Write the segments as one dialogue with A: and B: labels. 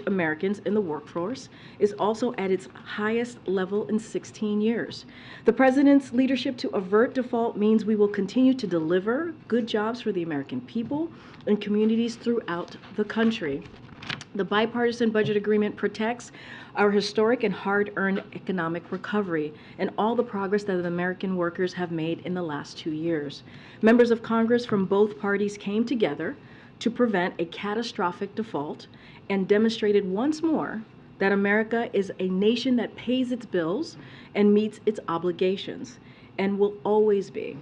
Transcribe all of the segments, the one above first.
A: Americans in the workforce is also at its highest level in 16 years. The president's leadership to avert default means we will continue to deliver good jobs for the American people and communities throughout the country. The bipartisan budget agreement protects our historic and hard-earned economic recovery and all the progress that the American workers have made in the last 2 years. Members of Congress from both parties came together to prevent a catastrophic default and demonstrated once more that America is a nation that pays its bills and meets its obligations and will always be.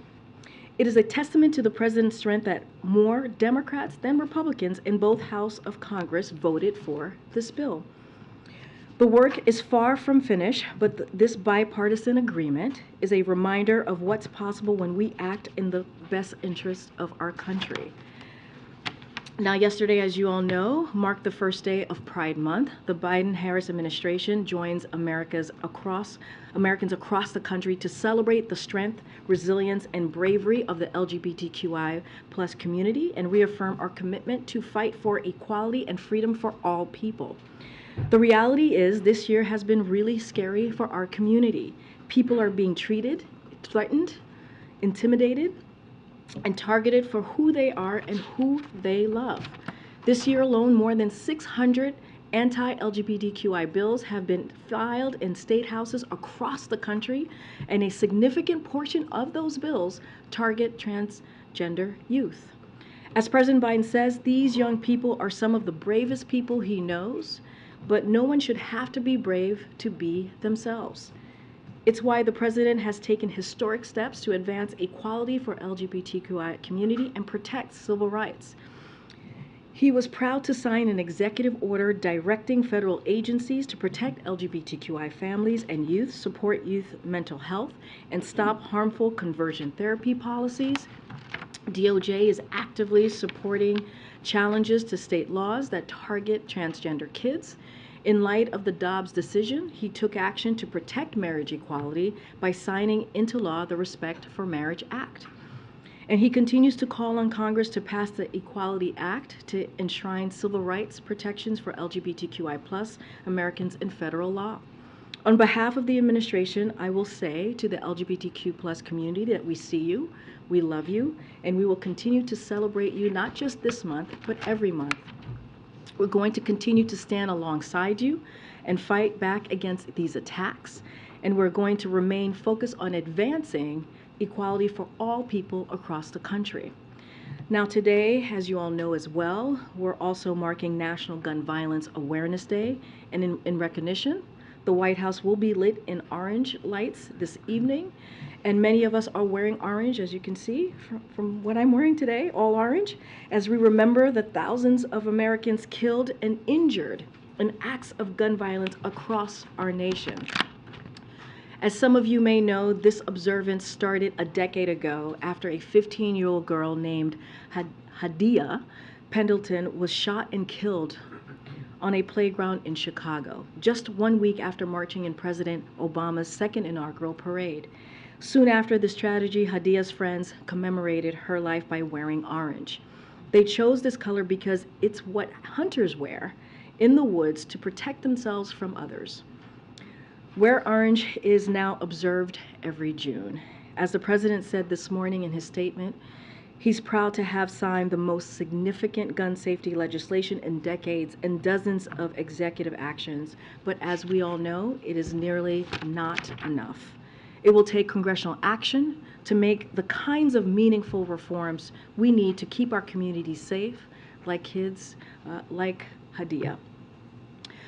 A: It is a testament to the president's strength that more Democrats than Republicans in both houses of Congress voted for this bill. The work is far from finished, but this bipartisan agreement is a reminder of what's possible when we act in the best interest of our country. Now, yesterday, as you all know, marked the first day of Pride Month. The Biden-Harris administration joins Americans across the country to celebrate the strength, resilience, and bravery of the LGBTQI plus community and reaffirm our commitment to fight for equality and freedom for all people. The reality is this year has been really scary for our community. People are being treated, threatened, intimidated, and targeted for who they are and who they love. This year alone, more than 600 anti-LGBTQI bills have been filed in state houses across the country, and a significant portion of those bills target transgender youth. As President Biden says, these young people are some of the bravest people he knows, but no one should have to be brave to be themselves. It's why the president has taken historic steps to advance equality for LGBTQI community and protect civil rights. He was proud to sign an executive order directing federal agencies to protect LGBTQI families and youth, support youth mental health, and stop harmful conversion therapy policies. DOJ is actively supporting challenges to state laws that target transgender kids. In light of the Dobbs decision, he took action to protect marriage equality by signing into law the Respect for Marriage Act. And he continues to call on Congress to pass the Equality Act to enshrine civil rights protections for LGBTQI plus Americans in federal law. On behalf of the administration, I will say to the LGBTQ plus community that we see you, we love you, and we will continue to celebrate you not just this month, but every month. We're going to continue to stand alongside you and fight back against these attacks, and we're going to remain focused on advancing equality for all people across the country. Now today, as you all know as well, we're also marking National Gun Violence Awareness Day, and in recognition, the White House will be lit in orange lights this evening, and many of us are wearing orange, as you can see from what I'm wearing today, all orange, as we remember the thousands of Americans killed and injured in acts of gun violence across our nation. As some of you may know, this observance started a decade ago after a 15-year-old girl named Hadia Pendleton was shot and killed on a playground in Chicago, just 1 week after marching in President Obama's second inaugural parade. Soon after this tragedy, Hadia's friends commemorated her life by wearing orange. They chose this color because it's what hunters wear in the woods to protect themselves from others. Wear orange is now observed every June. As the president said this morning in his statement, he's proud to have signed the most significant gun safety legislation in decades and dozens of executive actions, but as we all know, it is nearly not enough. It will take congressional action to make the kinds of meaningful reforms we need to keep our communities safe, like kids like Hadia.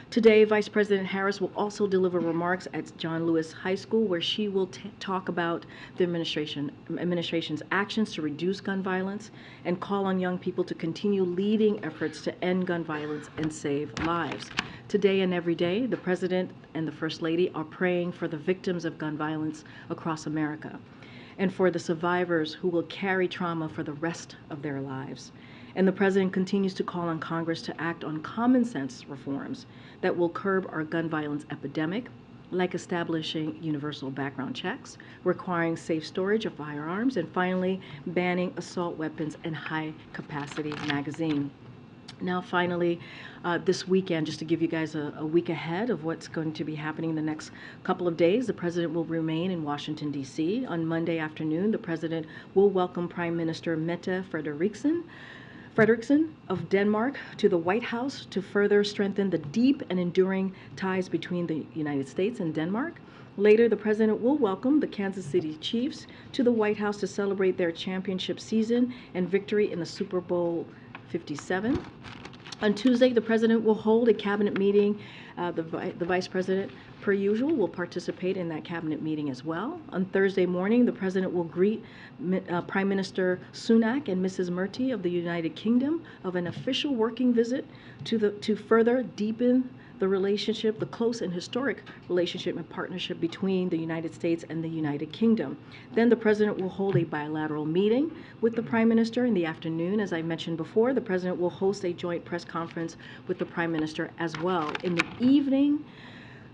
A: Today, Vice President Harris will also deliver remarks at John Lewis High School, where she will talk about the administration's actions to reduce gun violence and call on young people to continue leading efforts to end gun violence and save lives. Today and every day, the President and the First Lady are praying for the victims of gun violence across America and for the survivors who will carry trauma for the rest of their lives. And the President continues to call on Congress to act on common sense reforms that will curb our gun violence epidemic, like establishing universal background checks, requiring safe storage of firearms, and finally banning assault weapons and high-capacity magazines. Now, finally, this weekend, just to give you guys a week ahead of what's going to be happening the next couple of days, the President will remain in Washington, D.C. On Monday afternoon, the President will welcome Prime Minister Mette Frederiksen of Denmark to the White House to further strengthen the deep and enduring ties between the United States and Denmark. Later, the President will welcome the Kansas City Chiefs to the White House to celebrate their championship season and victory in the Super Bowl 57. On Tuesday, the President will hold a cabinet meeting. The Vice President, per usual, will participate in that cabinet meeting as well. On Thursday morning, the President will greet Prime Minister Sunak and Mrs. Murty of the United Kingdom of an official working visit to further deepen the relationship, the close and historic relationship and partnership between the United States and the United Kingdom. Then the President will hold a bilateral meeting with the Prime Minister in the afternoon. As I mentioned before, the President will host a joint press conference with the Prime Minister as well. In the evening,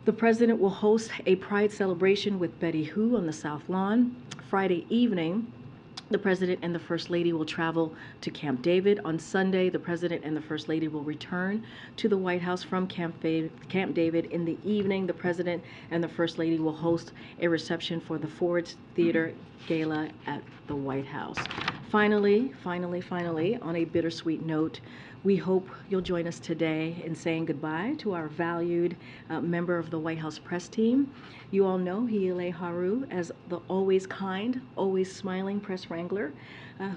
A: the President will host a Pride celebration with Betty Who on the South Lawn. Friday evening, the President and the First Lady will travel to Camp David. On Sunday, the President and the First Lady will return to the White House from Camp David. In the evening, the President and the First Lady will host a reception for the Ford's Theater Gala at the White House. Finally, on a bittersweet note, we hope you'll join us today in saying goodbye to our valued member of the White House press team. You all know Hiile Haru as the always kind, always smiling press wrangler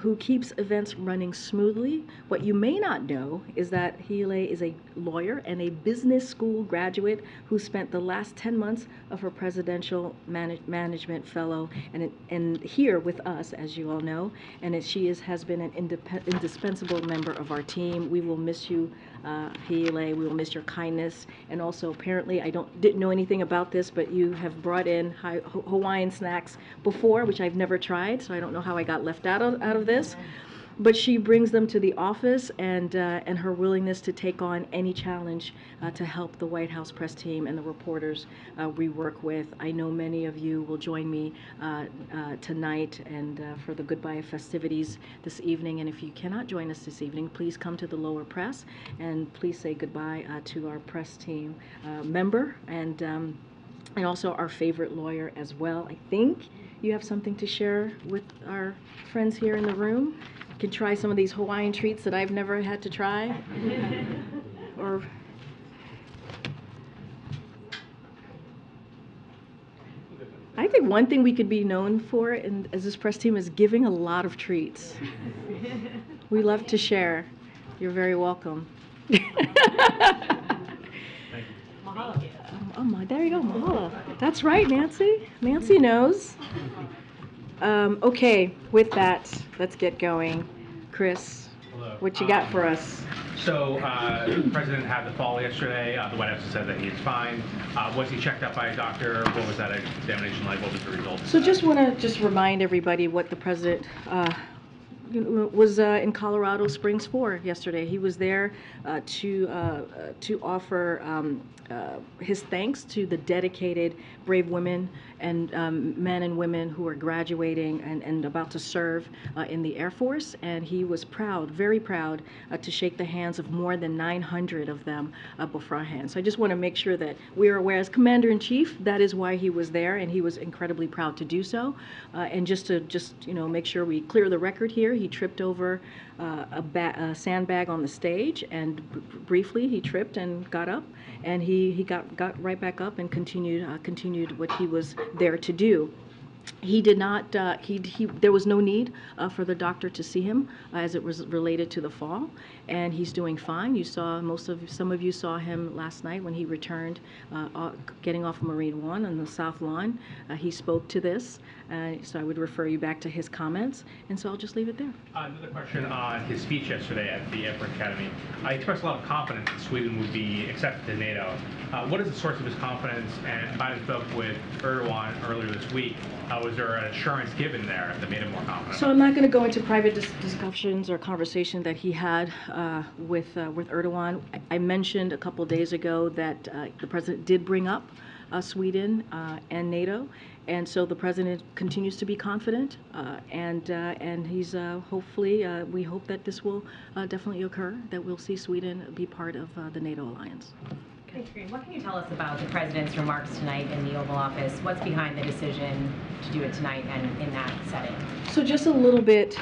A: who keeps events running smoothly. What you may not know is that Hiile is a lawyer and a business school graduate who spent the last 10 months of her presidential management fellow and here with us, as you all know, and she has been an indispensable member of our team. We will miss you, Hiile. We will miss your kindness, and also apparently didn't know anything about this, but you have brought in Hawaiian snacks before, which I've never tried, so I don't know how I got left out of this. But she brings them to the office, and her willingness to take on any challenge to help the White House press team and the reporters we work with. I know many of you will join me tonight and for the goodbye festivities this evening. And if you cannot join us this evening, please come to the lower press and please say goodbye to our press team member and also our favorite lawyer as well. I think you have something to share with our friends here in the room. Can try some of these Hawaiian treats that I've never had to try. Or I think one thing we could be known for as this press team is giving a lot of treats. We love to share. You're very welcome.
B: Thank you.
C: Mahalo.
A: There you go, mahalo. That's right, Nancy. Nancy knows. Okay, with that, let's get going. Chris,
B: Hello.
A: what you got for us?
B: So, the president had the fall yesterday. The White House said that he's fine. Was he checked out by a doctor? What was that examination like? What was the result?
A: So just want to remind everybody what the president was in Colorado Springs for yesterday. He was there to offer his thanks to the dedicated, brave women and men and women who are graduating and about to serve in the Air Force. And he was proud, very proud, to shake the hands of more than 900 of them beforehand. So I just want to make sure that we are aware, as Commander-in-Chief, that is why he was there, and he was incredibly proud to do so. And just to make sure we clear the record here, he tripped over a sandbag on the stage, and briefly he tripped and got up, and he got right back up and continued what he was there to do. He did not, there was no need for the doctor to see him as it was related to the fall, and he's doing fine. You saw, some of you saw him last night when he returned, getting off of Marine One on the South Lawn. He spoke to this, so I would refer you back to his comments, and so I'll just leave it there.
B: Another question on his speech yesterday at the Airport Academy. He expressed a lot of confidence that Sweden would be accepted to NATO. What is the source of his confidence? And Biden spoke with Erdogan earlier this week. Was there an assurance given there that made him more confident?
A: So I'm not going to go into private discussions or conversation that he had with Erdogan. I mentioned a couple of days ago that the president did bring up Sweden and NATO. And so the president continues to be confident, and he's hopefully, we hope that this will definitely occur, that we'll see Sweden be part of the NATO alliance.
C: Thanks, Karine. What can you tell us about the president's remarks tonight in the Oval Office? What's behind the decision to do it tonight and in that setting?
A: So just a little bit,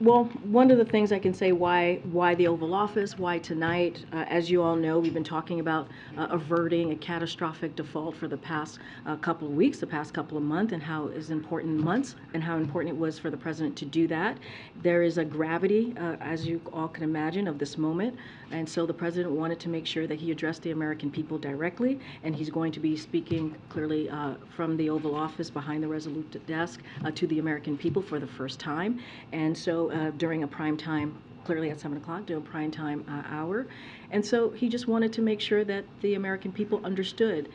A: well, one of the things I can say why the Oval Office, why tonight, as you all know, we've been talking about averting a catastrophic default for the past couple of weeks, the past couple of months, and how it is important months and how important it was for the president to do that. There is a gravity, as you all can imagine, of this moment, and so the president wanted to make sure that he addressed the American people directly, and he's going to be speaking clearly from the Oval Office behind the Resolute desk to the American people for the first time. And so during a prime time, clearly at 7 o'clock, during a prime time hour. And so he just wanted to make sure that the American people understood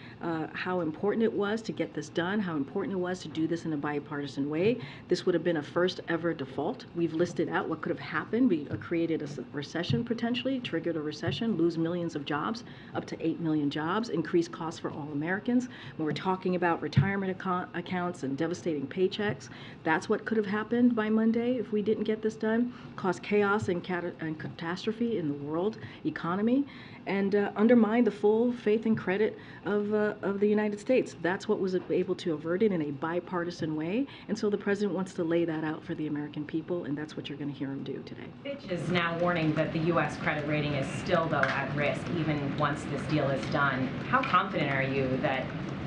A: how important it was to get this done, how important it was to do this in a bipartisan way. This would have been a first ever default. We've listed out what could have happened. We created a recession potentially, triggered a recession, lose millions of jobs, up to 8 million jobs, increase costs for all Americans. When we're talking about retirement accounts and devastating paychecks, that's what could have happened by Monday if we didn't get this done. Cause chaos and catastrophe in the world economy, and undermine the full faith and credit of the United States. That's what was able to avert it in a bipartisan way, and so the president wants to lay that out for the American people, and that's what you're going to hear him do today.
C: Fitch is now warning that the U.S. credit rating is still, though, at risk, even once this deal is done. How confident are you that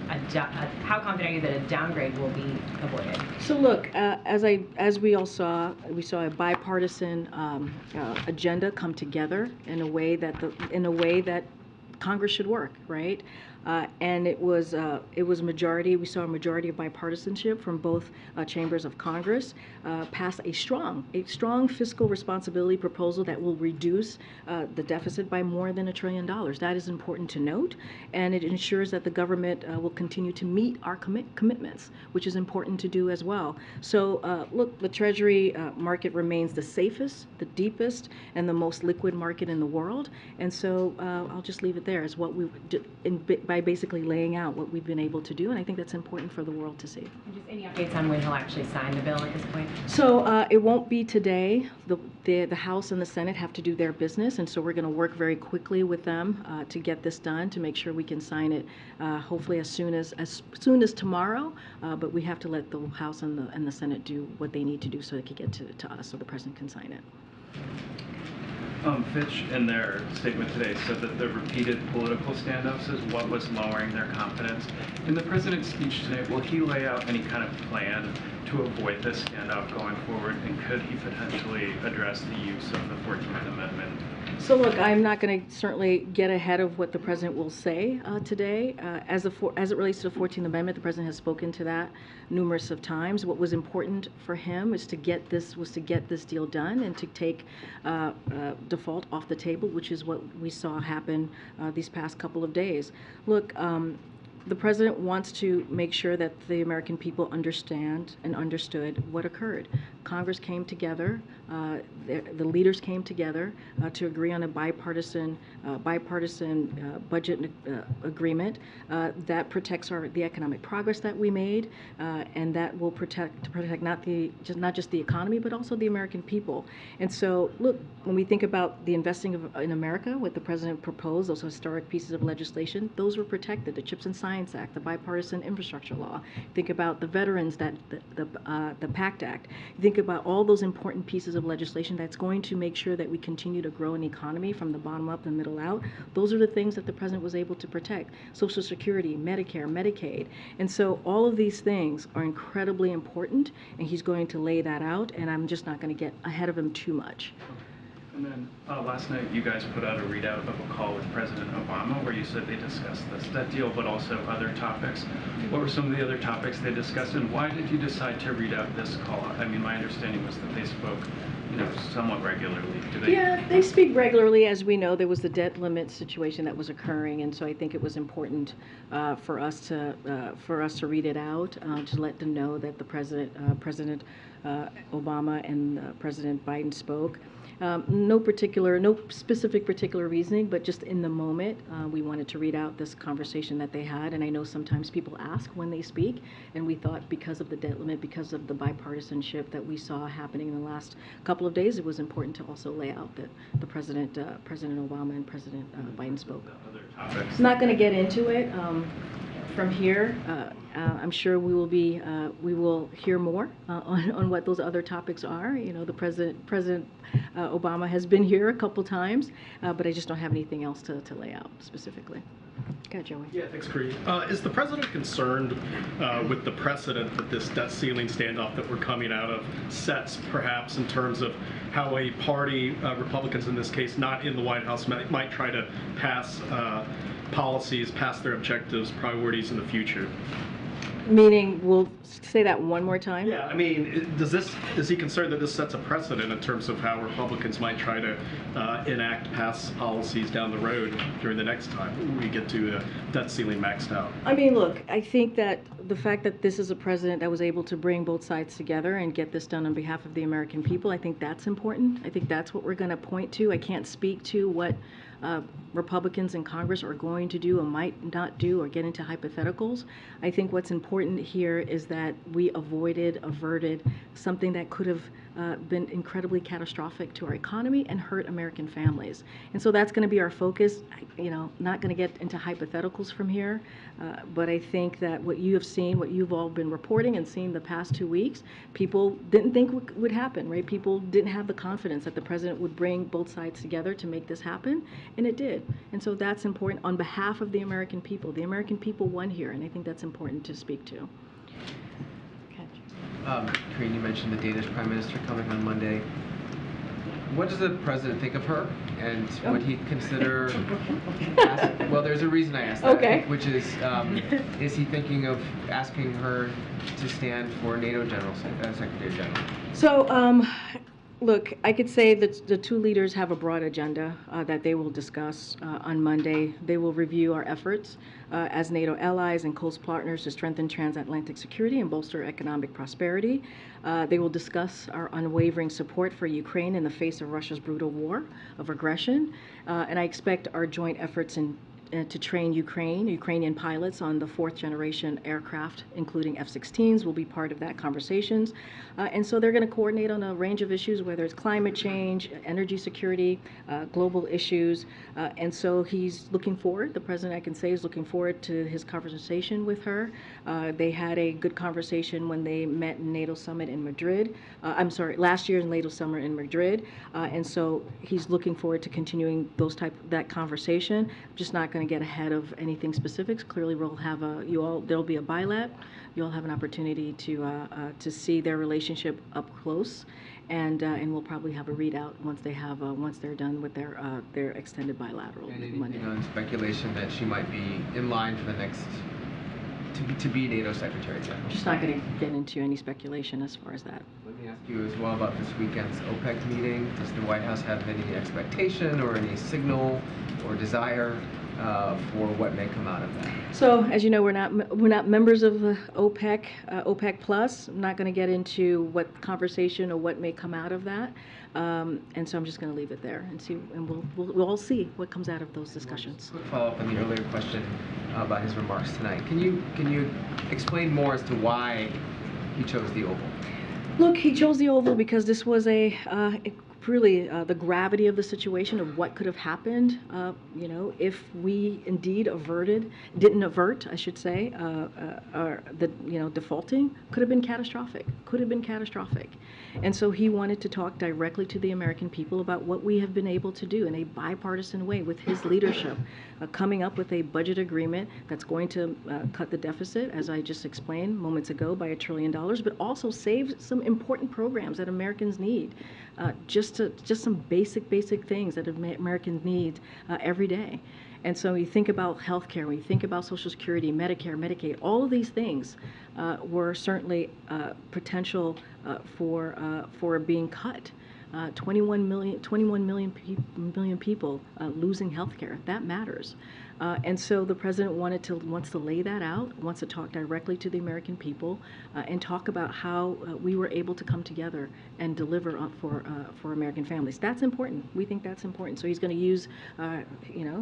C: a downgrade will be avoided?
A: So look, as we all saw, we saw a bipartisan agenda come together in a way that Congress should work, right? And it was majority. We saw a majority of bipartisanship from both chambers of Congress pass a strong fiscal responsibility proposal that will reduce the deficit by more than $1 trillion. That is important to note, and it ensures that the government will continue to meet our commitments, which is important to do as well. So look, the Treasury market remains the safest, the deepest, and the most liquid market in the world. And so I'll just leave it there as what we by basically laying out what we've been able to do, and I think that's important for the world to see.
C: And just any updates on when he'll actually sign the bill at this point?
A: So it won't be today. The House and the Senate have to do their business, and so we're going to work very quickly with them to get this done, to make sure we can sign it hopefully as soon as tomorrow. But we have to let the House and the Senate do what they need to do so they can get to us, so the president can sign it.
D: Fitch, in their statement today, said that the repeated political standoffs is what was lowering their confidence. In the president's speech today, will he lay out any kind of plan to avoid this standoff going forward, and could he potentially address the use of the 14th Amendment?
A: So look, I'm not going to certainly get ahead of what the president will say today. As it relates to the 14th Amendment, the president has spoken to that numerous of times. What was important for him is to get this deal done and to take default off the table, which is what we saw happen these past couple of days. Look, the president wants to make sure that the American people understand and understood what occurred. Congress came together, the leaders came together to agree on a bipartisan budget agreement that protects the economic progress that we made, and that will protect not just the economy but also the American people. And so, look, when we think about the investing in America, what the president proposed, those historic pieces of legislation, those were protected. The CHIPS and Science Act, the bipartisan infrastructure law. Think about the veterans, the PACT Act. Think about all those important pieces of legislation that's going to make sure that we continue to grow an economy from the bottom up and middle out. Those are the things that the president was able to protect. Social Security, Medicare, Medicaid. And so all of these things are incredibly important, and he's going to lay that out, and I'm just not going to get ahead of him too much.
D: And then last night you guys put out a readout of a call with President Obama where you said they discussed that deal, but also other topics. What were some of the other topics they discussed, and why did you decide to read out this call? I mean, my understanding was that they spoke, somewhat regularly.
A: Yeah, they speak regularly. As we know, there was the debt limit situation that was occurring, and so I think it was important for us to read it out, to let them know that the President Obama and President Biden spoke. No specific particular reasoning, but just in the moment, we wanted to read out this conversation that they had. And I know sometimes people ask when they speak, and we thought because of the debt limit, because of the bipartisanship that we saw happening in the last couple of days, it was important to also lay out that the President Obama and President Biden spoke. I'm not going to get into it. From here, I'm sure we will hear more on what those other topics are. You know, the President Obama has been here a couple times, but I just don't have anything else to lay out specifically. Go ahead, Joey.
E: Yeah, thanks, Karine. Is the president concerned with the precedent that this debt ceiling standoff that we're coming out of sets, perhaps in terms of how a party, Republicans in this case, not in the White House, might try to pass policies, pass their objectives, priorities in the future?
A: Meaning, we'll say that one more time?
E: Yeah, I mean, is he concerned that this sets a precedent in terms of how Republicans might try to pass policies down the road during the next time we get to debt ceiling maxed out?
A: I mean, look, I think that the fact that this is a president that was able to bring both sides together and get this done on behalf of the American people, I think that's important. I think that's what we're going to point to. I can't speak to what Republicans in Congress are going to do or might not do or get into hypotheticals. I think what's important here is that we averted something that could have been incredibly catastrophic to our economy and hurt American families. And so that's going to be our focus. You know, not going to get into hypotheticals from here, but I think that what you have seen, what you've all been reporting and seen the past 2 weeks, people didn't think would happen, right? People didn't have the confidence that the president would bring both sides together to make this happen, and it did. And so that's important on behalf of the American people. The American people won here, and I think that's important to speak to.
F: Karine, you mentioned the Danish Prime Minister coming on Monday. What does the president think of her, and would he consider? Well, there's a reason I asked that,
A: Okay.
F: which is he thinking of asking her to stand for NATO Secretary General?
A: So, look, I could say that the two leaders have a broad agenda that they will discuss on Monday. They will review our efforts as NATO allies and close partners to strengthen transatlantic security and bolster economic prosperity. They will discuss our unwavering support for Ukraine in the face of Russia's brutal war of aggression. And I expect our joint efforts to train Ukrainian pilots on the fourth generation aircraft, including F-16s, will be part of that conversations. And so they're going to coordinate on a range of issues, whether it's climate change, energy security, global issues. And so he's looking forward, the president, I can say, is looking forward to his conversation with her. They had a good conversation when they met in NATO summit in Madrid. Last year's NATO summit in Madrid. And so he's looking forward to continuing that conversation. I'm just not going to get ahead of anything specifics. Clearly, we'll have there'll be a bilat. You'll have an opportunity to see their relationship up close, and we'll probably have a readout once they're done with their extended bilateral.
F: And anything
A: Monday.
F: on speculation that she might be in line for the next to be NATO Secretary General?
A: Just not going to get into any speculation as far as that.
F: Let me ask you as well about this weekend's OPEC meeting. Does the White House have any expectation or any signal or desire for what may come out of that?
A: So, as you know, we're not members of the OPEC Plus. I'm not going to get into what conversation or what may come out of that, and so I'm just going to leave it there and see, and we'll all see what comes out of those discussions.
F: Quick follow-up on the earlier question about his remarks tonight. Can you explain more as to why he chose the Oval?
A: Look, he chose the Oval because this was really the gravity of the situation of what could have happened, if we indeed didn't avert, I should say, defaulting could have been catastrophic. And so he wanted to talk directly to the American people about what we have been able to do in a bipartisan way with his leadership, coming up with a budget agreement that's going to cut the deficit, as I just explained moments ago, by $1 trillion, but also save some important programs that Americans need. Just some basic things that Americans need every day. And so you think about healthcare, when you think about Social Security, Medicare, Medicaid, all of these things were certainly potential for being cut. 21 million people losing health care. That matters. And so the president wants to lay that out, wants to talk directly to the American people, and talk about how we were able to come together and deliver for American families. That's important. We think that's important. So he's going to use,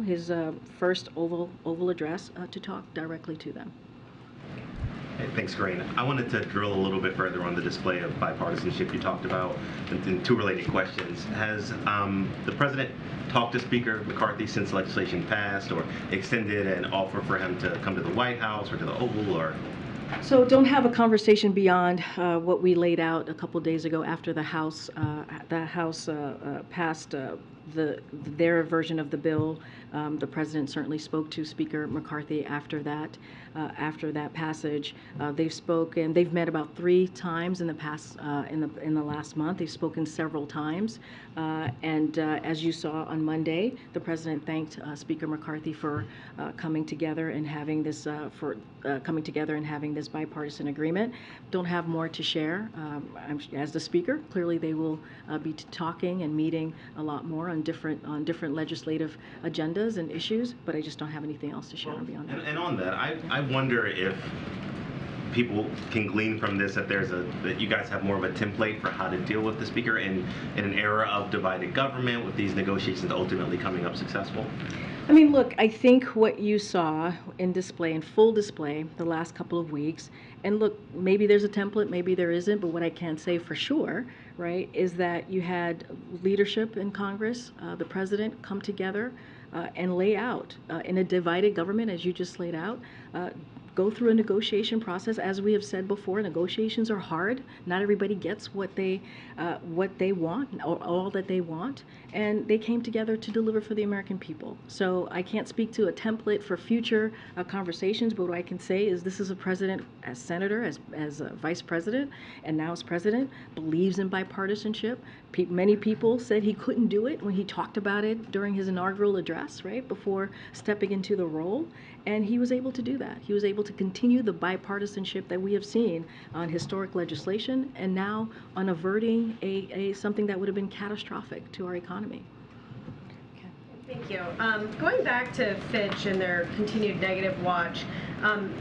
A: his first Oval address to talk directly to them.
G: Hey, thanks, Karine. I wanted to drill a little bit further on the display of bipartisanship you talked about in two related questions. Has the president talked to Speaker McCarthy since legislation passed, or extended an offer for him to come to the White House or to the Oval, or?
A: So don't have a conversation beyond what we laid out a couple days ago after the House passed their version of the bill. The president certainly spoke to Speaker McCarthy after that passage. They've met about 3 times in the past in the last month. They've spoken several times, and as you saw on Monday, the president thanked Speaker McCarthy for coming together and having this bipartisan agreement. Don't have more to share. As the Speaker, clearly they will be talking and meeting a lot more on different legislative agendas and issues, but I just don't have anything else to share beyond that.
G: And on that, I wonder if people can glean from this that that you guys have more of a template for how to deal with the Speaker in an era of divided government, with these negotiations ultimately coming up successful.
A: I mean, look, I think what you saw in full display the last couple of weeks, and look, maybe there's a template, maybe there isn't, but what I can say for sure, right, is that you had leadership in Congress, the president come together and lay out in a divided government, as you just laid out, go through a negotiation process. As we have said before, negotiations are hard. Not everybody gets what they want, or all that they want, and they came together to deliver for the American people. So I can't speak to a template for future conversations, but what I can say is this is a president, as senator, as vice president, and now as president, believes in bipartisanship. Many people said he couldn't do it when he talked about it during his inaugural address, right, before stepping into the role. And he was able to do that. He was able to continue the bipartisanship that we have seen on historic legislation, and now on averting something that would have been catastrophic to our economy. Okay.
H: Thank you. Going back to Fitch and their continued negative watch,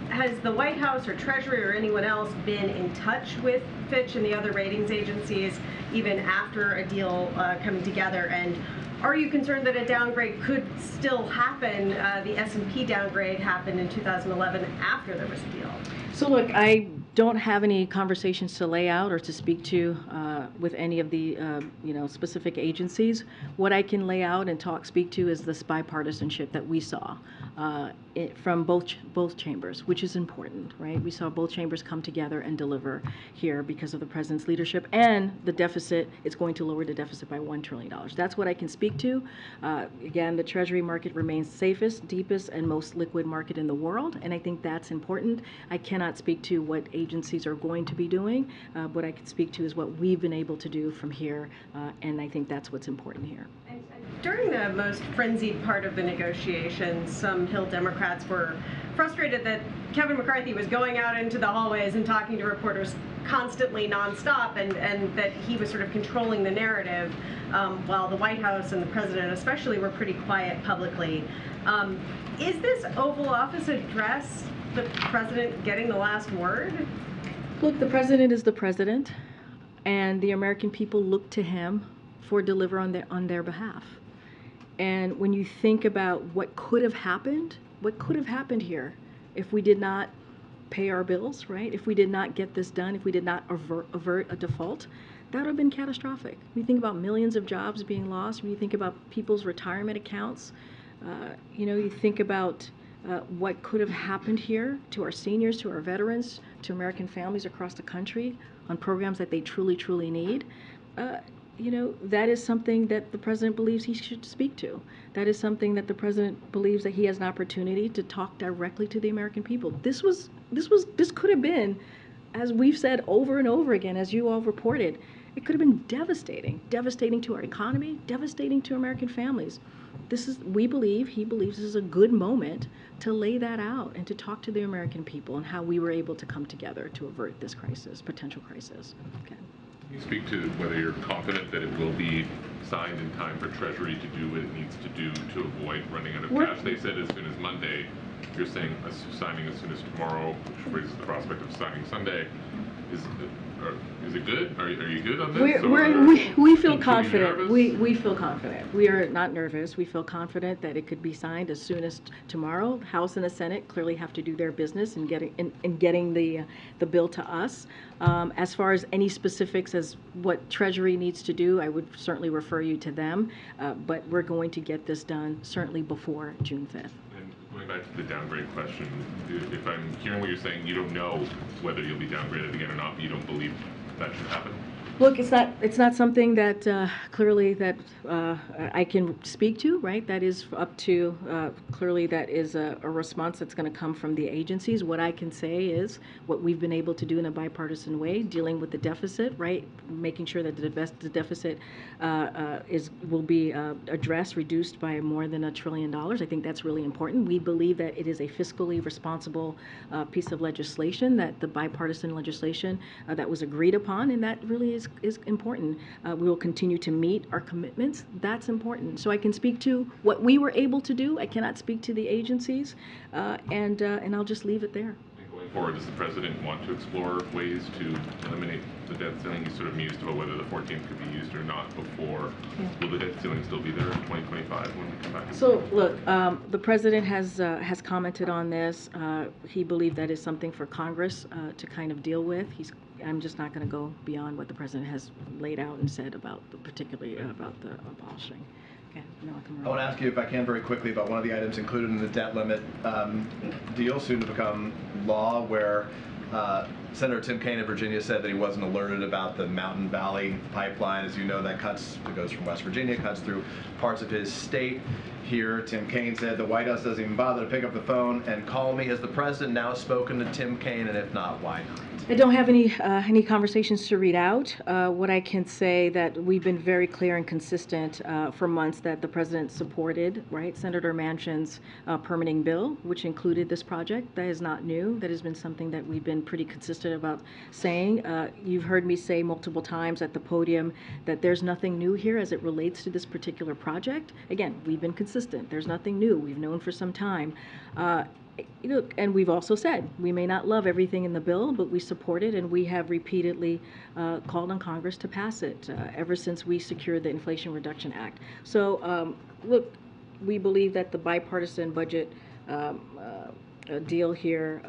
H: has the White House or Treasury or anyone else been in touch with Fitch and the other ratings agencies even after a deal coming together? And are you concerned that a downgrade could still happen? The S&P downgrade happened in 2011 after there was a deal.
A: So look, I don't have any conversations to lay out or to speak to with any of the specific agencies. What I can lay out and speak to is this bipartisanship that we saw from both chambers, which is important, right? We saw both chambers come together and deliver here because of the president's leadership, and the deficit. It's going to lower the deficit by $1 trillion. That's what I can speak to. Again, the Treasury market remains safest, deepest, and most liquid market in the world, and I think that's important. I cannot speak to what agencies are going to be doing. What I can speak to is what we've been able to do from here, and I think that's what's important here.
H: And during the most frenzied part of the negotiations, some Hill Democrats were frustrated that Kevin McCarthy was going out into the hallways and talking to reporters constantly nonstop, and that he was sort of controlling the narrative, while the White House and the president especially were pretty quiet publicly. Is this Oval Office address the president getting the last word?
A: Look, the president is the president, and the American people look to him for deliver on their behalf. And when you think about what could have happened here if we did not pay our bills, right? If we did not get this done, if we did not avert a default, that would have been catastrophic. When you think about millions of jobs being lost, when you think about people's retirement accounts, you think about what could have happened here to our seniors, to our veterans, to American families across the country on programs that they truly, truly need. That is something that the president believes he should speak to. That is something that the president believes that he has an opportunity to talk directly to the American people. This could have been, as we've said over and over again, as you all reported, it could have been devastating to our economy, devastating to American families. He believes this is a good moment to lay that out and to talk to the American people and how we were able to come together to avert this crisis, potential crisis. Okay.
I: Can you speak to whether you're confident that it will be signed in time for Treasury to do what it needs to do to avoid running out of cash? They said as soon as Monday. You're saying signing as soon as tomorrow, which raises the prospect of signing Sunday. Is it good? Are you good on this?
A: We feel confident. We feel confident. We are not nervous. We feel confident that it could be signed as soon as tomorrow. The House and the Senate clearly have to do their business in getting the bill to us. As far as any specifics as what Treasury needs to do, I would certainly refer you to them. But we're going to get this done certainly before June 5th.
I: Going back to the downgrade question, if I'm hearing what you're saying, you don't know whether you'll be downgraded again or not, but you don't believe that should happen?
A: Look, it's not something that clearly that I can speak to, right? That is up to, clearly that is a response that's going to come from the agencies. What I can say is what we've been able to do in a bipartisan way, dealing with the deficit, right? Making sure that the deficit will be addressed, reduced by more than $1 trillion. I think that's really important. We believe that it is a fiscally responsible piece of legislation, that the bipartisan legislation that was agreed upon, and that really is important. We will continue to meet our commitments. That's important. So I can speak to what we were able to do. I cannot speak to the agencies, and I'll just leave it there.
I: And going forward, does the president want to explore ways to eliminate the debt ceiling? He's sort of mused about whether the 14th could be used or not before. Yeah. Will the debt ceiling still be there in 2025 when we come back?
A: So look, the president has commented on this. He believed that is something for Congress to kind of deal with. I'm just not going to go beyond what the president has laid out and said about particularly about the abolishing. Okay,
J: I want to ask you, if I can, very quickly about one of the items included in the debt limit deal, soon to become law, where Senator Tim Kaine of Virginia said that he wasn't alerted about the Mountain Valley pipeline. As you know, that goes from West Virginia, cuts through parts of his state. Here, Tim Kaine said the White House doesn't even bother to pick up the phone and call me. Has the president now spoken to Tim Kaine, and if not, why not?
A: I don't have any conversations to read out. What I can say that we've been very clear and consistent for months that the president supported, right, Senator Manchin's permitting bill, which included this project. That is not new. That has been something that we've been pretty consistent about saying. You've heard me say multiple times at the podium that there's nothing new here as it relates to this particular project. Again, we've been consistent. There's nothing new. We've known for some time. And we've also said we may not love everything in the bill, but we support it, and we have repeatedly called on Congress to pass it ever since we secured the Inflation Reduction Act. So, look, we believe that the bipartisan budget deal here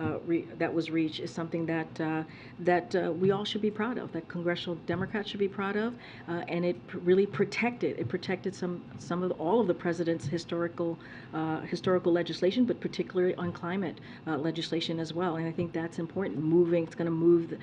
A: that was reached is something that we all should be proud of, that congressional Democrats should be proud of, and it really protected. It protected all of the president's historical legislation, but particularly on climate legislation as well. And I think that's important. It's going to move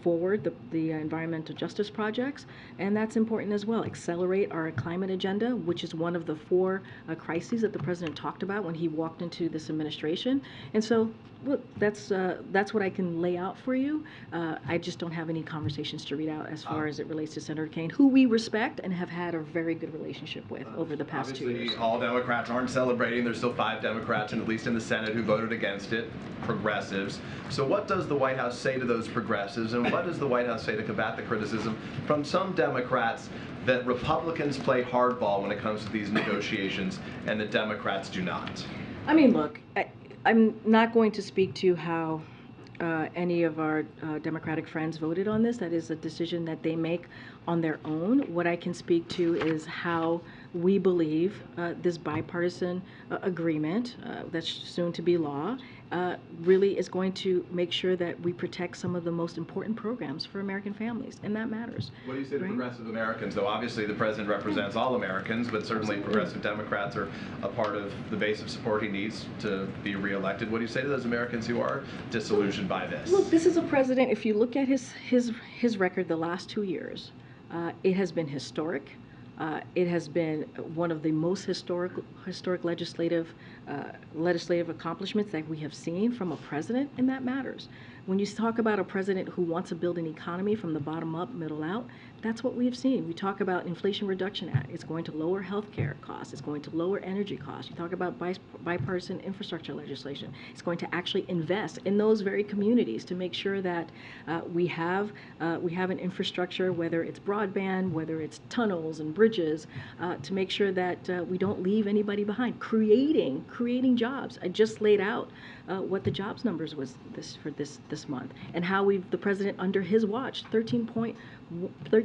A: forward the environmental justice projects, and that's important as well. Accelerate our climate agenda, which is one of the 4 crises that the president talked about when he walked into this administration. And so, look, that's what I can lay out for you. I just don't have any conversations to read out as far as it relates to Senator Kaine, who we respect and have had a very good relationship with over the past 2 years.
J: All Democrats aren't celebrating. There's still 5 Democrats, and at least in the Senate, who voted against it, progressives. So what does the White House say to those progressives, and what does the White House say to combat the criticism from some Democrats that Republicans play hardball when it comes to these negotiations and that Democrats do not?
A: I mean, look, I'm not going to speak to how any of our Democratic friends voted on this. That is a decision that they make on their own. What I can speak to is how we believe this bipartisan agreement that's soon to be law really is going to make sure that we protect some of the most important programs for American families, and that matters.
J: What do you say to progressive Americans, though? Obviously, the president represents all Americans, but certainly progressive Democrats are a part of the base of support he needs to be reelected. What do you say to those Americans who are disillusioned by this?
A: Look, this is a president, if you look at his record the last 2 years, it has been historic. It has been one of the most historic legislative accomplishments that we have seen from a president, and that matters. When you talk about a president who wants to build an economy from the bottom up, middle out, That's what we've seen. We talk about Inflation Reduction Act. It's going to lower health care costs. It's going to lower energy costs. You talk about bipartisan infrastructure legislation. It's going to actually invest in those very communities to make sure that we have an infrastructure, whether it's broadband, whether it's tunnels and bridges, to make sure that we don't leave anybody behind. Creating jobs. I just laid out what the jobs numbers was this month, and how the president under his watch,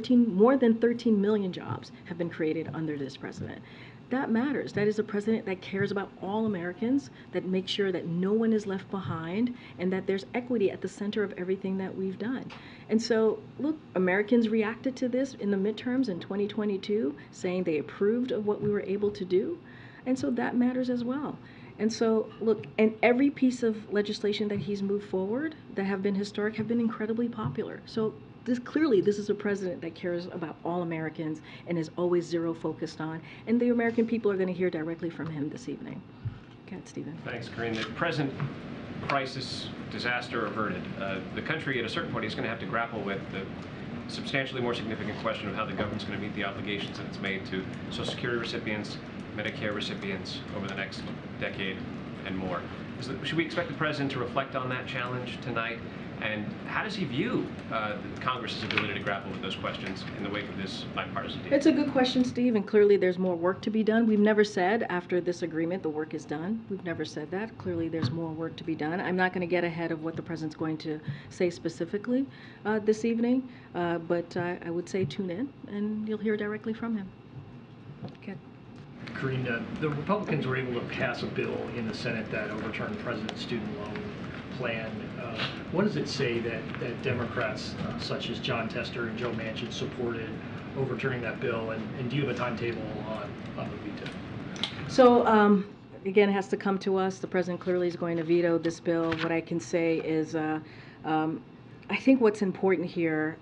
A: more than 13 million jobs have been created under this president. That matters. That is a president that cares about all Americans, that makes sure that no one is left behind, and that there's equity at the center of everything that we've done. And so, look, Americans reacted to this in the midterms in 2022, saying they approved of what we were able to do. And so that matters as well. And so, look, and every piece of legislation that he's moved forward that have been historic have been incredibly popular. So this is a president that cares about all Americans and is always zero focused on. And the American people are going to hear directly from him this evening. Go ahead, Stephen.
K: Thanks, Karine. The present crisis, disaster averted. The country at a certain point is going to have to grapple with the substantially more significant question of how the government's going to meet the obligations that it's made to Social Security recipients, Medicare recipients over the next decade and more. Should we expect the president to reflect on that challenge tonight? And how does he view Congress's ability to grapple with those questions in the wake of this bipartisan deal?
A: It's a good question, Steve, and clearly there's more work to be done. We've never said after this agreement the work is done. We've never said that. Clearly there's more work to be done. I'm not going to get ahead of what the president's going to say specifically this evening, but I would say tune in and you'll hear directly from him. Okay.
L: Karine, the Republicans were able to pass a bill in the Senate that overturned the president's student loan plan. What does it say that Democrats such as John Tester and Joe Manchin supported overturning that bill, and do you have a timetable on the veto?
A: So again, it has to come to us. The president clearly is going to veto this bill. What I can say is I think what's important here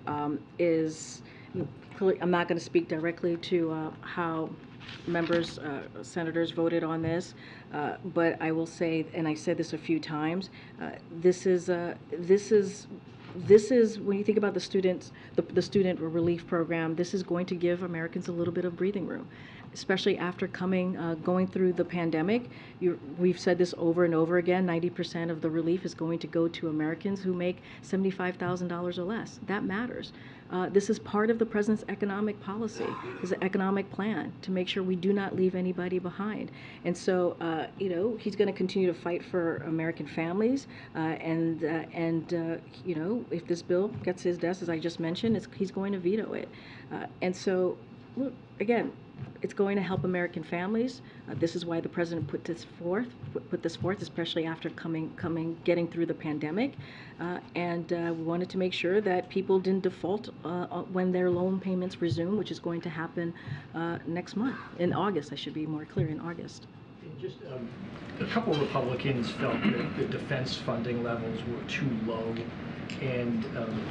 A: is, I'm not going to speak directly to how members, senators voted on this, but I will say, and I said this a few times, this is when you think about the student relief program, this is going to give Americans a little bit of breathing room, especially after going through the pandemic. We've said this over and over again, 90% of the relief is going to go to Americans who make $75,000 or less. That matters. This is part of the president's economic policy, his economic plan, to make sure we do not leave anybody behind. And so, he's going to continue to fight for American families, and if this bill gets his desk, as I just mentioned, he's going to veto it. And so, look, again, it's going to help American families. This is why the president put this forth, especially after getting through the pandemic. And we wanted to make sure that people didn't default when their loan payments resume, which is going to happen next month, in August. I should be more clear, in August.
L: Just a couple of Republicans felt that the defense funding levels were too low, and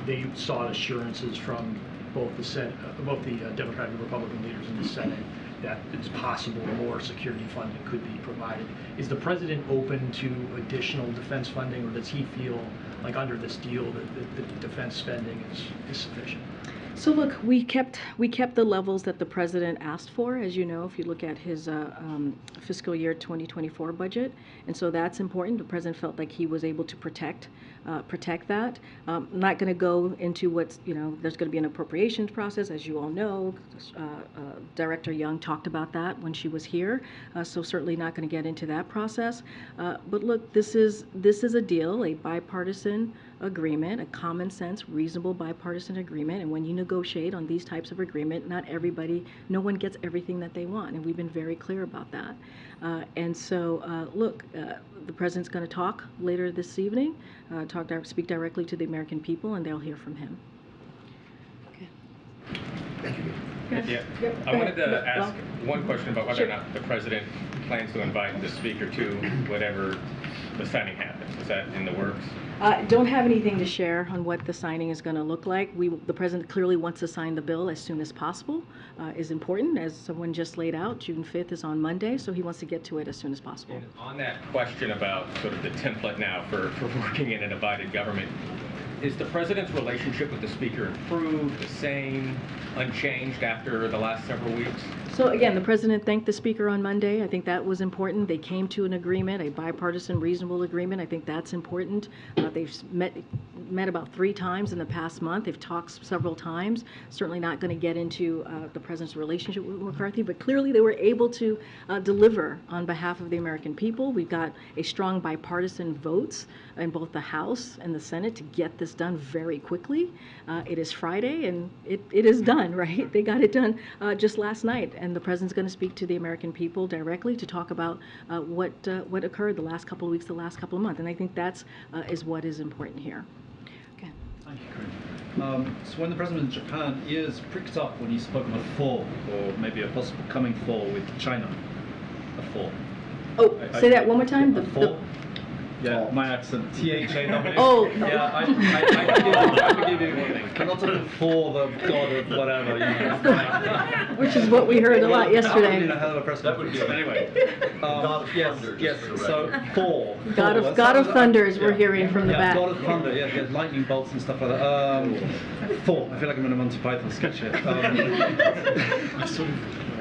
L: they sought assurances from both the Democratic and Republican leaders in the Senate that it's possible more security funding could be provided. Is the president open to additional defense funding, or does he feel like under this deal that the defense spending is sufficient?
A: So look, we kept the levels that the president asked for, as you know, if you look at his fiscal year 2024 budget, and so that's important. The president felt like he was able to protect that. I'm not going to go into what's, there's going to be an appropriations process, as you all know. Director Young talked about that when she was here, so certainly not going to get into that process. But look, this is a deal, a bipartisan agreement, a common sense, reasonable bipartisan agreement, and when you negotiate on these types of agreement, no one gets everything that they want, and we've been very clear about that. And so, look, the president's going to talk later this evening, speak directly to the American people, and they'll hear from him. Okay.
L: Thank you.
M: Yeah. I wanted to ask one question about whether or not the president plans to invite the speaker to whatever the signing happens. Is that in the works?
A: Don't have anything to share on what the signing is going to look like. The president clearly wants to sign the bill as soon as possible. Is important, as someone just laid out. June 5th is on Monday, so he wants to get to it as soon as possible.
M: And on that question about sort of the template now for working in a divided government, Is the president's relationship with the speaker improved, the same, unchanged after the last several weeks?
A: So again, the president thanked the speaker on Monday. I think that was important. They came to an agreement, a bipartisan, reasonable agreement. I think that's important. They've met about 3 times in the past month. They've talked several times. Certainly not going to get into the president's relationship with McCarthy, but clearly they were able to deliver on behalf of the American people. We've got a strong bipartisan votes in both the House and the Senate to get this done very quickly. It is Friday, and it is done, right? They got it done just last night. And the president's going to speak to the American people directly to talk about what occurred the last couple of weeks, the last couple of months. And I think that's is what is important here. Okay.
N: Thank you, Karine. So when the president in Japan, ears pricked up when he spoke of a thaw, or maybe a possible coming thaw with China. A thaw.
A: Oh, say that one more time.
N: A thaw? Yeah, my accent. T-H-A-W.
A: Oh.
N: Yeah, I forgive you. Cannot talk of Thor, the god of whatever. You know.
A: Which is what we heard a lot yesterday.
N: I hell of a press conference. Anyway, yes. So Thor.
A: God of Thunders, we're hearing from the back.
N: God of Thunder. Yeah, lightning bolts and stuff like that. Thor. I feel like I'm in a Monty Python sketch here.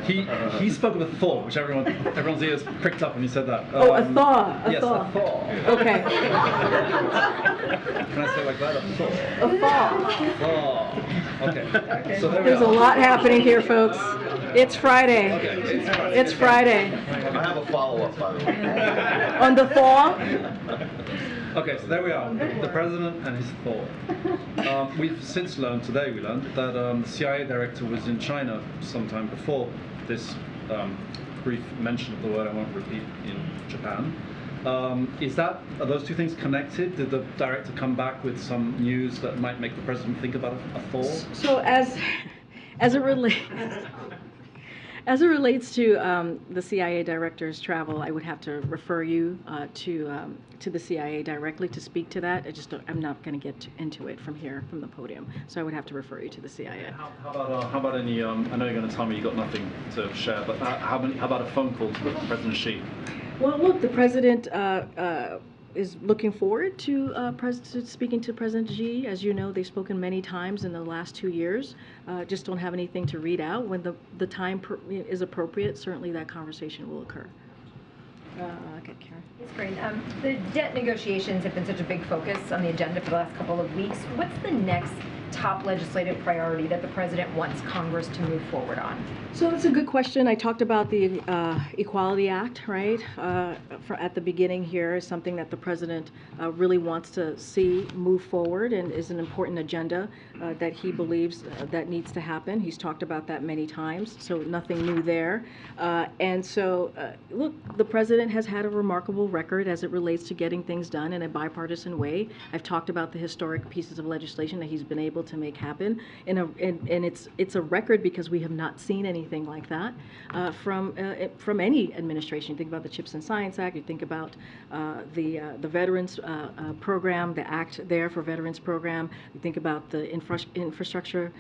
N: He spoke of a thaw, which everyone's ears pricked up when he said that.
A: A thaw.
N: Yes, a thaw.
A: Okay.
N: Can I say it like that?
A: A thaw.
N: Thaw. Okay. So
A: There's a lot happening here, folks. It's Friday.
N: Okay.
A: It's Friday.
J: I have a follow-up, by the way.
A: On the thaw?
N: Okay, so there we are, the president and his thaw. We've since learned, today we learned, that the CIA director was in China sometime before this brief mention of the word I won't repeat in Japan. Are those two things connected? Did the director come back with some news that might make the president think about a thaw?
A: So as it relates... As it relates to the CIA director's travel, I would have to refer you to the CIA directly to speak to that. I'm not going to get into it from here, from the podium. So I would have to refer you to the CIA.
N: How about any? I know you're going to tell me you got nothing to share, but how about a phone call to President Xi?
A: Well, look, the president is looking forward to speaking to President Xi. As you know, they've spoken many times in the last 2 years. Just don't have anything to read out. When the time is appropriate, certainly that conversation will occur. Okay, Karen.
O: It's great. The debt negotiations have been such a big focus on the agenda for the last couple of weeks. What's the next top legislative priority that the president wants Congress to move forward on?
A: So that's a good question. I talked about the Equality Act, right? At the beginning here is something that the president really wants to see move forward and is an important agenda that he believes that needs to happen. He's talked about that many times, so nothing new there. And so, look, the president has had a remarkable record as it relates to getting things done in a bipartisan way. I've talked about the historic pieces of legislation that he's been able to make happen, and it's a record because we have not seen anything like that from any administration. You think about the CHIPS and Science Act. You think about the Veterans Program, the act there for Veterans Program. You think about the infrastructure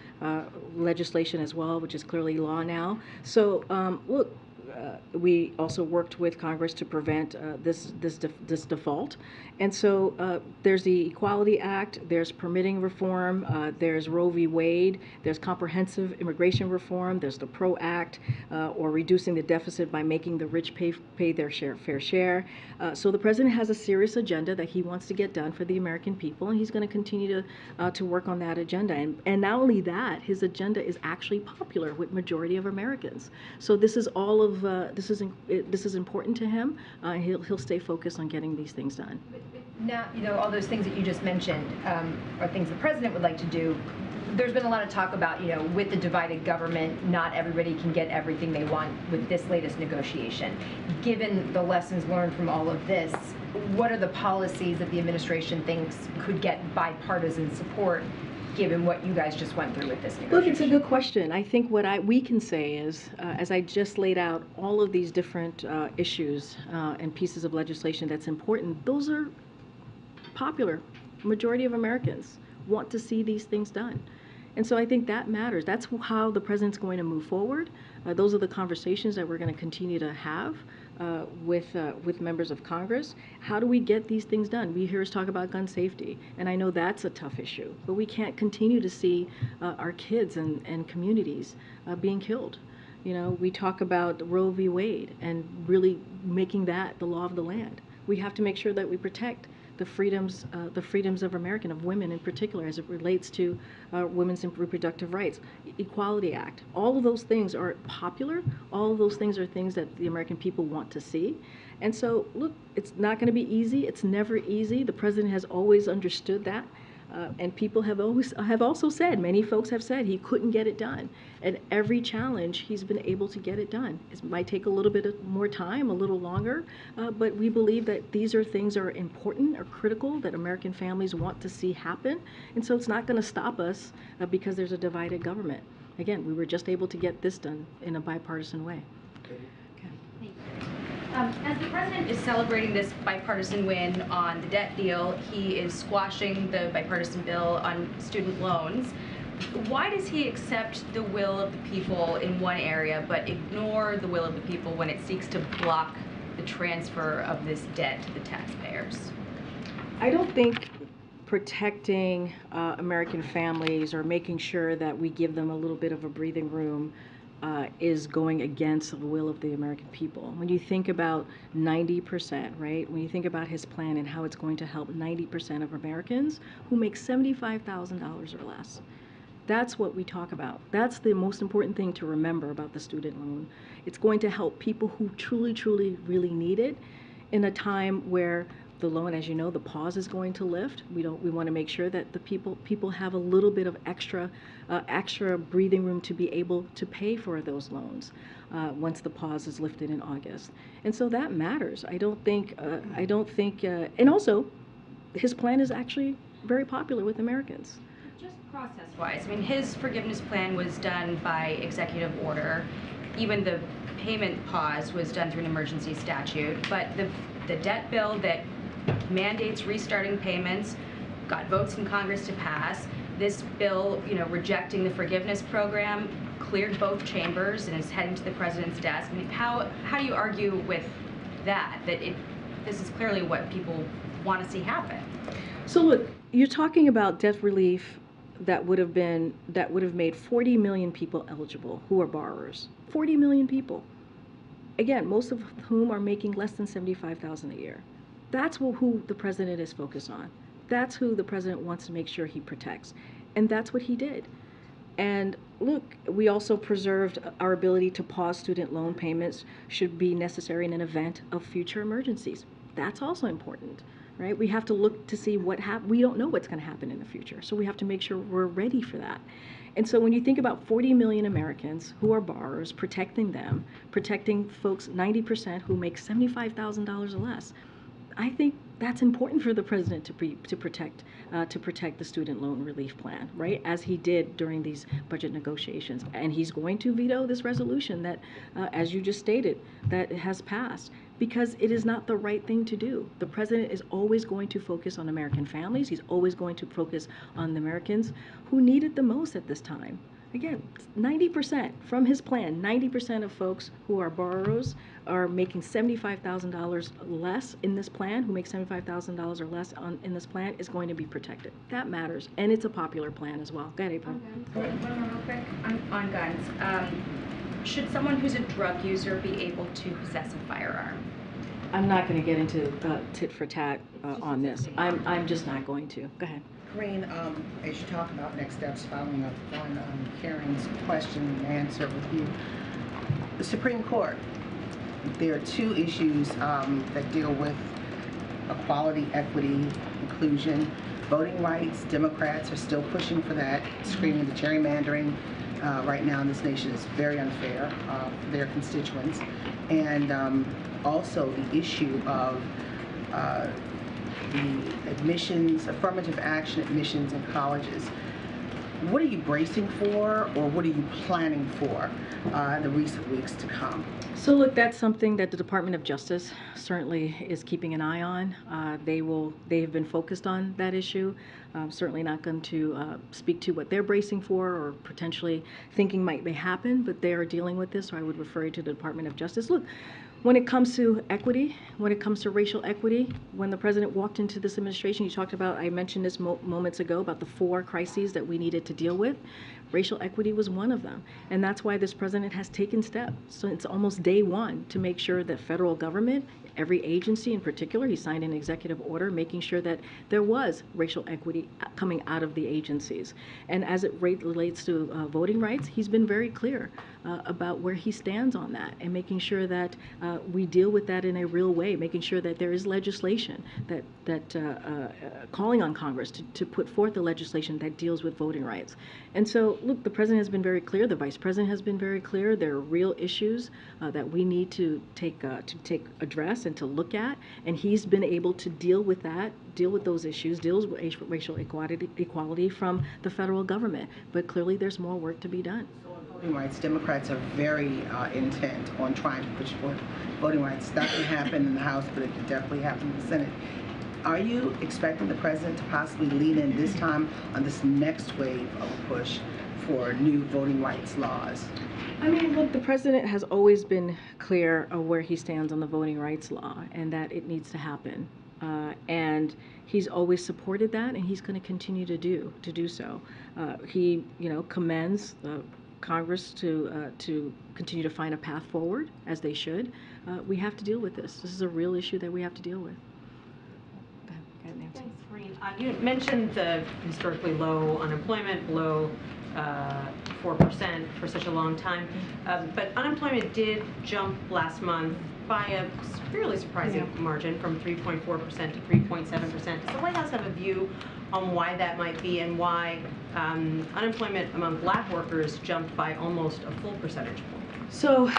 A: legislation as well, which is clearly law now. So look. We also worked with Congress to prevent this default. And so there's the Equality Act, there's permitting reform, there's Roe v. Wade, there's comprehensive immigration reform, there's the PRO Act, or reducing the deficit by making the rich pay their fair share. So the president has a serious agenda that he wants to get done for the American people, and he's going to continue to work on that agenda. And not only that, his agenda is actually popular with majority of Americans. So this is all of this is important to him. He'll stay focused on getting these things done.
O: Now, all those things that you just mentioned are things the president would like to do. There's been a lot of talk about, with the divided government, not everybody can get everything they want with this latest negotiation. Given the lessons learned from all of this, what are the policies that the administration thinks could get bipartisan support, given what you guys just went through with this negotiation?
A: Look, it's a good question. I think what we can say is, as I just laid out all of these different issues and pieces of legislation that's important, those are popular. Majority of Americans want to see these things done. And so I think that matters. That's how the president's going to move forward. Those are the conversations that we're going to continue to have. with members of Congress. How do we get these things done? We hear us talk about gun safety, and I know that's a tough issue, but we can't continue to see our kids and communities being killed. You know, we talk about Roe v. Wade and really making that the law of the land. We have to make sure that we protect the freedoms of American, of women in particular, as it relates to women's reproductive rights. Equality Act, all of those things are popular. All of those things are things that the American people want to see. And so, look, it's not going to be easy. It's never easy. The president has always understood that. And people have also said, many folks have said he couldn't get it done. And every challenge, he's been able to get it done. It might take a little bit more time, a little longer, but we believe that these are things that are important or critical that American families want to see happen. And so it's not going to stop us because there's a divided government. Again, we were just able to get this done in a bipartisan way.
O: As the president is celebrating this bipartisan win on the debt deal, he is squashing the bipartisan bill on student loans. Why does he accept the will of the people in one area but ignore the will of the people when it seeks to block the transfer of this debt to the taxpayers?
A: I don't think protecting American families or making sure that we give them a little bit of a breathing room is going against the will of the American people. When you think about 90%, right? When you think about his plan and how it's going to help 90% of Americans who make $75,000 or less. That's what we talk about. That's the most important thing to remember about the student loan. It's going to help people who truly, truly, really need it in a time where the loan, as you know, the pause is going to lift. We want to make sure that the people have a little bit of extra breathing room to be able to pay for those loans once the pause is lifted in August. And so that matters. I don't think, and also, his plan is actually very popular with Americans.
O: Just process-wise, I mean, his forgiveness plan was done by executive order. Even the payment pause was done through an emergency statute. But the debt bill that mandates restarting payments got votes in Congress to pass. This bill, rejecting the forgiveness program, cleared both chambers and is heading to the president's desk. I mean, how do you argue with that? This is clearly what people want to see happen.
A: So look, you're talking about debt relief that would have made 40 million people eligible who are borrowers. 40 million people. Again, most of whom are making less than $75,000 a year. That's who the president is focused on. That's who the president wants to make sure he protects. And that's what he did. And look, we also preserved our ability to pause student loan payments should be necessary in an event of future emergencies. That's also important, right? We have to look to see what happens. We don't know what's going to happen in the future, so we have to make sure we're ready for that. And so when you think about 40 million Americans who are borrowers, protecting them, protecting folks 90% who make $75,000 or less, I think that's important for the president to protect the student loan relief plan, right? As he did during these budget negotiations, and he's going to veto this resolution that, as you just stated, that has passed because it is not the right thing to do. The president is always going to focus on American families. He's always going to focus on the Americans who need it the most at this time. Again, 90% from his plan, 90% of folks who are borrowers are making $75,000 less in this plan, who make $75,000 or less in this plan, is going to be protected. That matters, and it's a popular plan as well. Go ahead, April.
O: One more real quick on guns. Should someone who's a drug user be able to possess a firearm?
A: I'm not going to get into tit for tat on this. I'm just not going to. Go ahead.
P: Karine, as you talk about next steps following up on Karen's question and answer with you, the Supreme Court, there are two issues that deal with equality, equity, inclusion, voting rights. Democrats are still pushing for that, screaming the gerrymandering right now in this nation is very unfair for their constituents. And also the issue of the admissions, affirmative action admissions in colleges. What are you bracing for, or what are you planning for in the recent weeks to come?
A: So look, that's something that the Department of Justice certainly is keeping an eye on. They have been focused on that issue. Certainly not going to speak to what they're bracing for or potentially thinking may happen, but they are dealing with this, so I would refer you to the Department of Justice. Look, When it comes to equity, when it comes to racial equity, when the president walked into this administration, he talked about, I mentioned this moments ago, about the 4 crises that we needed to deal with. Racial equity was one of them. And that's why this president has taken steps since almost day one to make sure that federal government, every agency in particular, he signed an executive order making sure that there was racial equity coming out of the agencies. And as it relates to voting rights, he's been very clear about where he stands on that and making sure that we deal with that in a real way, making sure that there is legislation calling on Congress to put forth the legislation that deals with voting rights. And so, look, the president has been very clear, the vice president has been very clear. There are real issues that we need to address and to look at, and he's been able to deal with that, deal with those issues, deals with racial equality from the federal government. But clearly there's more work to be done.
P: Voting rights, Democrats are very intent on trying to push for voting rights. That can happen in the House, but it can definitely happen in the Senate. Are you expecting the president to possibly lean in this time on this next wave of a push for new voting rights laws?
A: I mean, look, the president has always been clear of where he stands on the voting rights law and that it needs to happen. And he's always supported that, and he's going to continue to do so. He, commends Congress to continue to find a path forward, as they should. We have to deal with this. This is a real issue that we have to deal with. Go ahead, Nancy.
Q: Thanks, Karine. You mentioned the historically low unemployment, below 4% for such a long time, but unemployment did jump last month by a fairly surprising margin from 3.4% to 3.7%. Does the White House have a view on why that might be and why unemployment among black workers jumped by almost a full percentage point?
A: So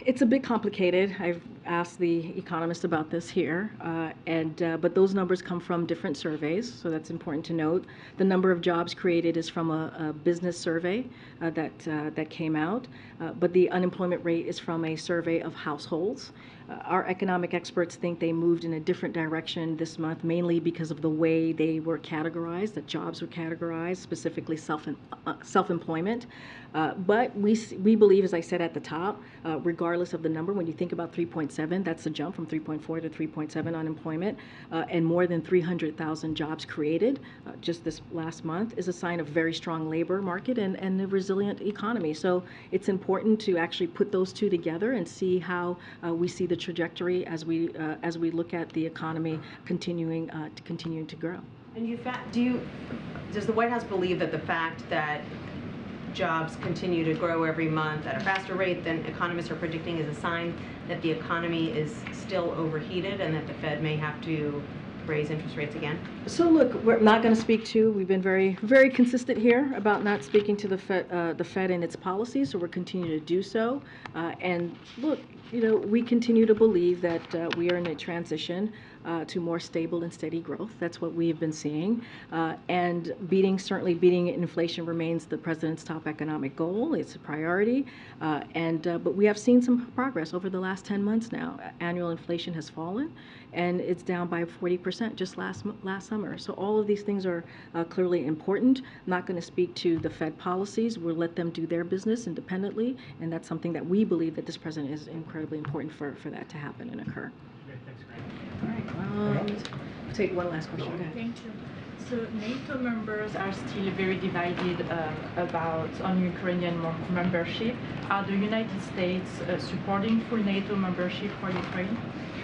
A: it's a bit complicated. I've asked the economist about this here, but those numbers come from different surveys, so that's important to note. The number of jobs created is from a business survey that came out, but the unemployment rate is from a survey of households. Our economic experts think they moved in a different direction this month, mainly because of the way they were categorized, that jobs were categorized, specifically self-employment. But we believe, as I said at the top, regardless of the number, when you think about 3.7, that's a jump from 3.4 to 3.7 unemployment, and more than 300,000 jobs created just this last month is a sign of very strong labor market and a resilient economy. So it's important to actually put those two together and see how we see the trajectory as we look at the economy continuing to grow.
Q: And does the White House believe that the fact that jobs continue to grow every month at a faster rate than economists are predicting is a sign that the economy is still overheated and that the Fed may have to raise interest rates again?
A: So look, we're not going to speak to, we've been very, very consistent here about not speaking to the Fed and its policies, so we're continuing to do so. And look, we continue to believe that we are in a transition to more stable and steady growth. That's what we have been seeing. And certainly beating inflation remains the president's top economic goal. It's a priority. But we have seen some progress over the last 10 months now. Annual inflation has fallen, and it's down by 40% just last summer. So all of these things are clearly important. I'm not going to speak to the Fed policies. We'll let them do their business independently, and that's something that we believe that this president is incredibly important for that to happen and occur. All right, we'll take one last question. Okay.
R: Thank you. So NATO members are still very divided on Ukrainian membership. Are the United States supporting full NATO membership for Ukraine?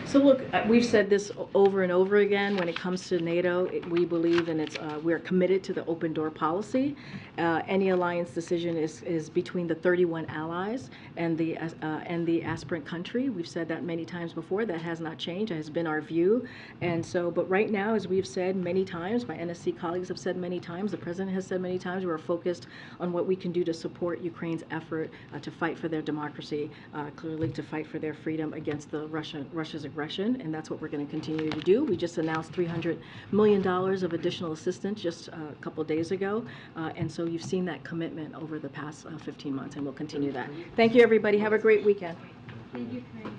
A: So look, we've said this over and over again. When it comes to NATO, we believe in we're committed to the open door policy. Any alliance decision is between the 31 allies and the aspirant country. We've said that many times before. That has not changed. It has been our view. And so, but right now, as we've said many times, my NSC colleagues have said many times, the president has said many times, we're focused on what we can do to support Ukraine's effort to fight for their democracy, clearly to fight for their freedom against Russia's aggression, and that's what we're going to continue to do. We just announced $300 million of additional assistance just a couple days ago, and so you've seen that commitment over the past 15 months, and we'll continue that. Thank you, everybody. Have a great weekend.
R: Thank you, Karine.